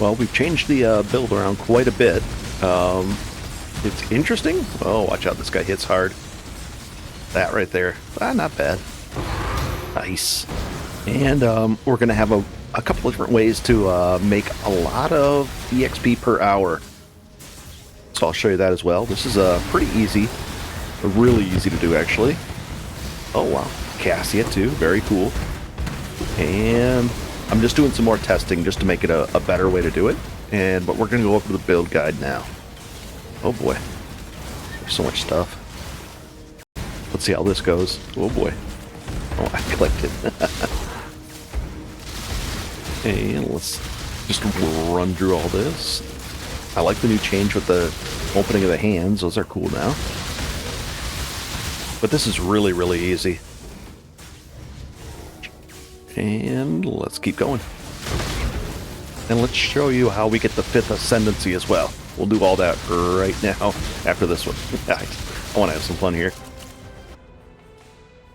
Well, we've changed the build around quite a bit. It's interesting. Oh, watch out, this guy hits hard. That right there. Not bad. Nice. And we're going to have a couple of different ways to make a lot of EXP per hour. So I'll show you that as well. This is pretty easy. Really easy to do, actually. Oh, wow. Cassia, too. Very cool. And I'm just doing some more testing just to make it a better way to do it. But we're going to go over the build guide now. Oh, boy. There's so much stuff. Let's see how this goes. Oh, boy. Oh, I clicked it. And let's just run through all this. I like the new change with the opening of the hands. Those are cool now. But this is really, really easy. And let's keep going. And let's show you how we get the 5th Ascendancy as well. We'll do all that right now after this one. I want to have some fun here.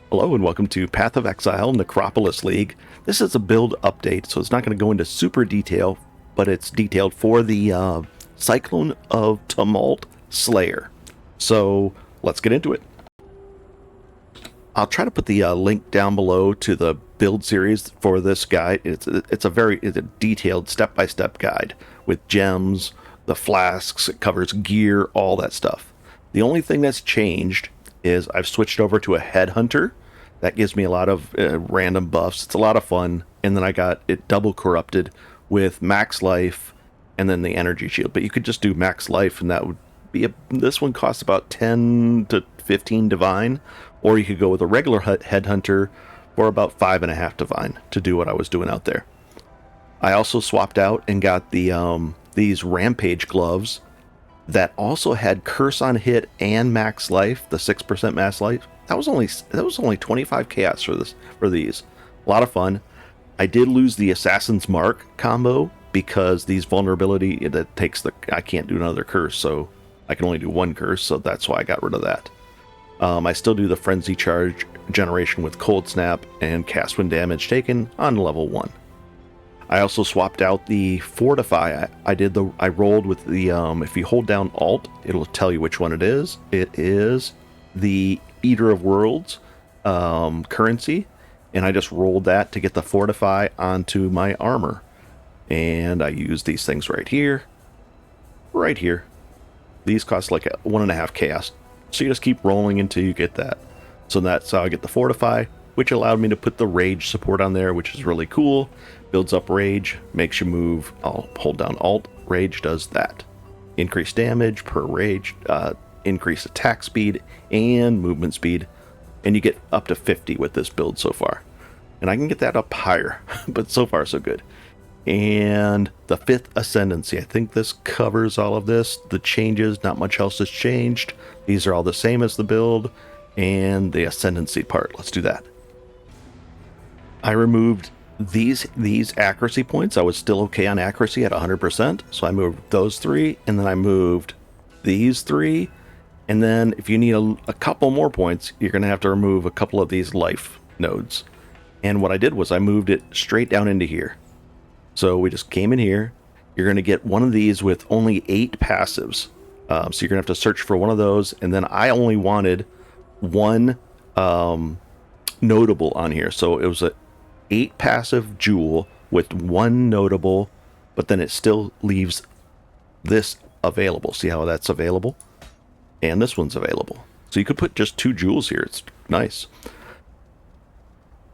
Hello and welcome to Path of Exile Necropolis League. This is a build update, so it's not going to go into super detail, but it's detailed for the Cyclone of Tumult Slayer. So let's get into it. I'll try to put the link down below to the build series for this guide. It's a detailed step-by-step guide with gems, the flasks, it covers gear, all that stuff. The only thing that's changed is I've switched over to a headhunter. That gives me a lot of random buffs. It's a lot of fun. And then I got it double corrupted with max life and then the energy shield. But you could just do max life and that would be this one costs about 10 to 15 divine. Or you could go with a regular headhunter for about 5.5 divine to do what I was doing out there. I also swapped out and got the these rampage gloves that also had curse on hit and max life, the 6% max life. That was only 25 chaos for these. A lot of fun. I did lose the Assassin's Mark combo because these vulnerability I can't do another curse, so I can only do one curse, so that's why I got rid of that. I still do the Frenzy Charge generation with Cold Snap and cast when damage taken on level 1. I also swapped out the Fortify. I rolled with the if you hold down Alt, it'll tell you which one it is. It is the Eater of Worlds currency, and I just rolled that to get the Fortify onto my armor. And I use these things right here. Right here. These cost like 1.5 chaos. So you just keep rolling until you get that. So that's how I get the Fortify, which allowed me to put the Rage support on there, which is really cool. Builds up Rage, makes you move. I'll hold down Alt. Rage does that. Increase damage per Rage, increase attack speed and movement speed. And you get up to 50 with this build so far. And I can get that up higher, but so far so good. And the 5th Ascendancy. I think this covers all of this. The changes, not much else has changed. These are all the same as the build. And the Ascendancy part. Let's do that. I removed these accuracy points. I was still okay on accuracy at 100%. So I moved those 3. And then I moved these 3. And then if you need a couple more points, you're going to have to remove a couple of these life nodes. And what I did was I moved it straight down into here. So we just came in here. You're going to get one of these with only 8 passives. So you're going to have to search for one of those. And then I only wanted one notable on here. So it was a 8 passive jewel with 1 notable, but then it still leaves this available. See how that's available? And this one's available. So you could put just 2 jewels here. It's nice.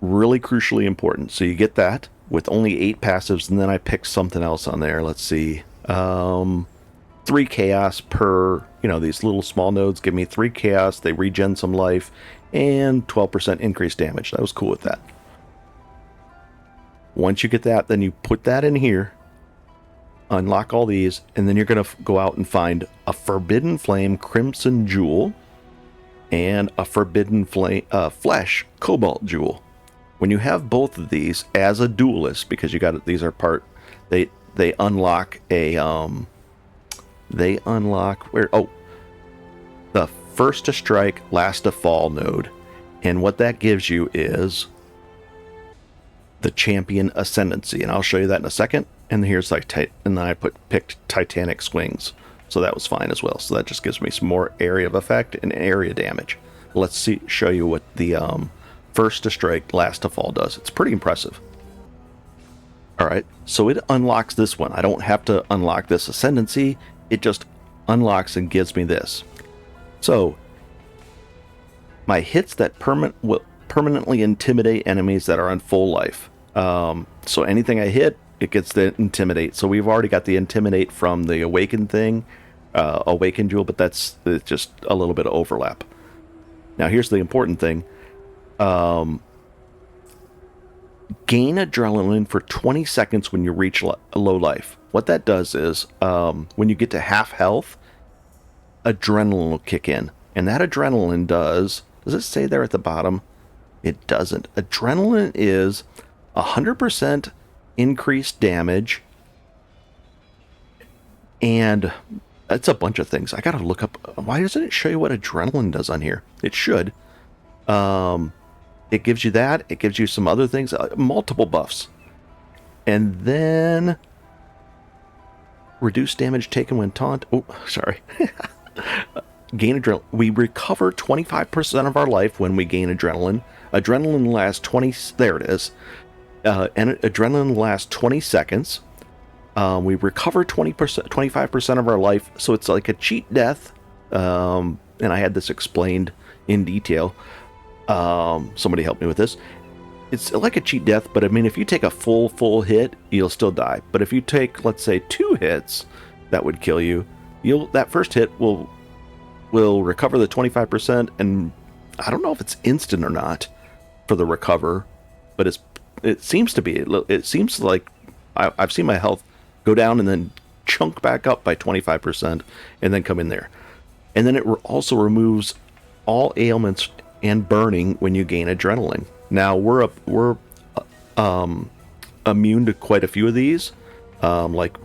Really crucially important. So you get that with only 8 passives, and then I picked something else on there. Let's see. 3 chaos per, these little small nodes give me 3 chaos. They regen some life and 12% increased damage. I was cool with that. Once you get that, then you put that in here, unlock all these, and then you're going to go out and find a Forbidden Flame Crimson Jewel and a Forbidden Flame Flesh Cobalt Jewel. When you have both of these as a duelist, because you got it, these are part, they unlock a the first to strike, last to fall node, and what that gives you is the Champion Ascendancy, and I'll show you that in a second. And here's like, and then I picked Titanic Swings. So that was fine as well. So that just gives me some more area of effect and area damage. Let's show you what the first to strike, last to fall does. It's pretty impressive. All right, so it unlocks this one. I don't have to unlock this Ascendancy. It just unlocks and gives me this. So my hits that will permanently intimidate enemies that are on full life. So anything I hit, it gets the Intimidate. So we've already got the Intimidate from the Awaken thing, Awaken Jewel, but it's just a little bit of overlap. Now here's the important thing. Gain adrenaline for 20 seconds when you reach low life. What that does is, when you get to half health, adrenaline will kick in. And that adrenaline does it say there at the bottom? It doesn't. Adrenaline is 100% increased damage, and it's a bunch of things. I gotta look up, why doesn't it show you what adrenaline does on here? It should. It gives you that. It gives you some other things, multiple buffs. And then reduce damage taken when taunt. Oh, sorry. Gain adrenaline. We recover 25% of our life when we gain adrenaline. Adrenaline lasts 20. There it is. And adrenaline lasts 20 seconds. We recover 25% of our life. So it's like a cheat death. And I had this explained in detail. Somebody help me with this. It's like a cheat death, but I mean, if you take a full hit, you'll still die. But if you take, let's say, 2 hits, that would kill you. That first hit will recover the 25%, and I don't know if it's instant or not for the recover, but it seems to be. It seems like I've seen my health go down and then chunk back up by 25%, and then come in there. And then it also removes all ailments and burning when you gain adrenaline. Now we're immune to quite a few of these. Like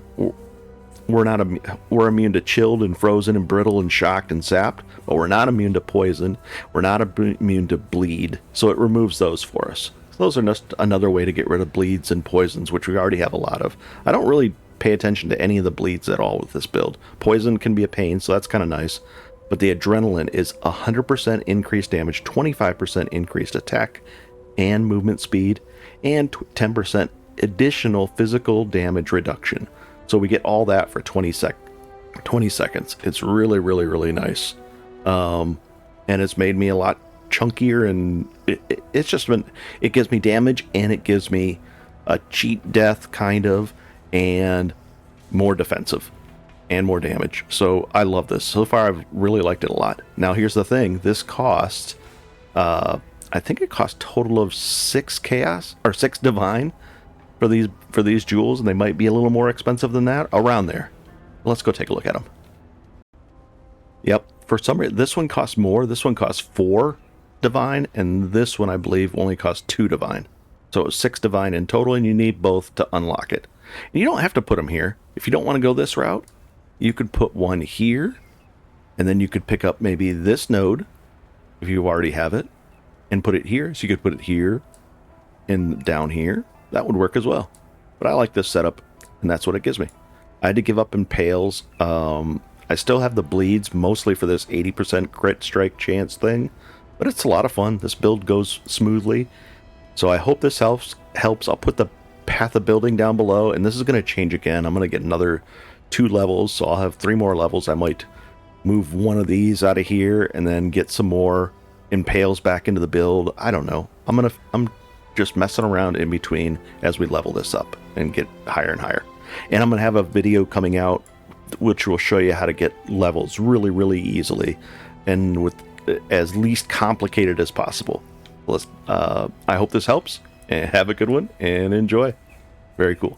we're immune to chilled and frozen and brittle and shocked and sapped, but we're not immune to poison. We're not immune to bleed. So it removes those for us. So those are just another way to get rid of bleeds and poisons, which we already have a lot of. I don't really pay attention to any of the bleeds at all with this build. Poison can be a pain, so that's kind of nice. But the adrenaline is 100% increased damage, 25% increased attack and movement speed, and 10% additional physical damage reduction. So we get all that for 20 seconds. It's really, really, really nice. And it's made me a lot chunkier, and it's just been, it gives me damage, and it gives me a cheat death kind of, and more defensive and more damage. So I love this. So far I've really liked it a lot. Now here's the thing. This cost, I think it cost total of 6 chaos or 6 divine for these jewels, and they might be a little more expensive than that, around there. Let's go take a look at them. Yep, for some reason this one costs more. This one costs 4 divine, and this one I believe only costs 2 divine. So it was 6 divine in total, and you need both to unlock it. And you don't have to put them here. If you don't want to go this route, you could put one here, and then you could pick up maybe this node if you already have it and put it here. So you could put it here and down here. That would work as well. But I like this setup, and that's what it gives me. I had to give up Impales. I still have the bleeds, mostly for this 80% crit strike chance thing, but it's a lot of fun. This build goes smoothly. So I hope this helps. I'll put the path of building down below, and this is going to change again. I'm going to get another 2 levels, so I'll have 3 more levels. I might move one of these out of here and then get some more Impales back into the build. I don't know. I'm just messing around in between as we level this up and get higher and higher. And I'm going to have a video coming out which will show you how to get levels really, really easily and with as least complicated as possible. I hope this helps, and have a good one and enjoy. Very cool.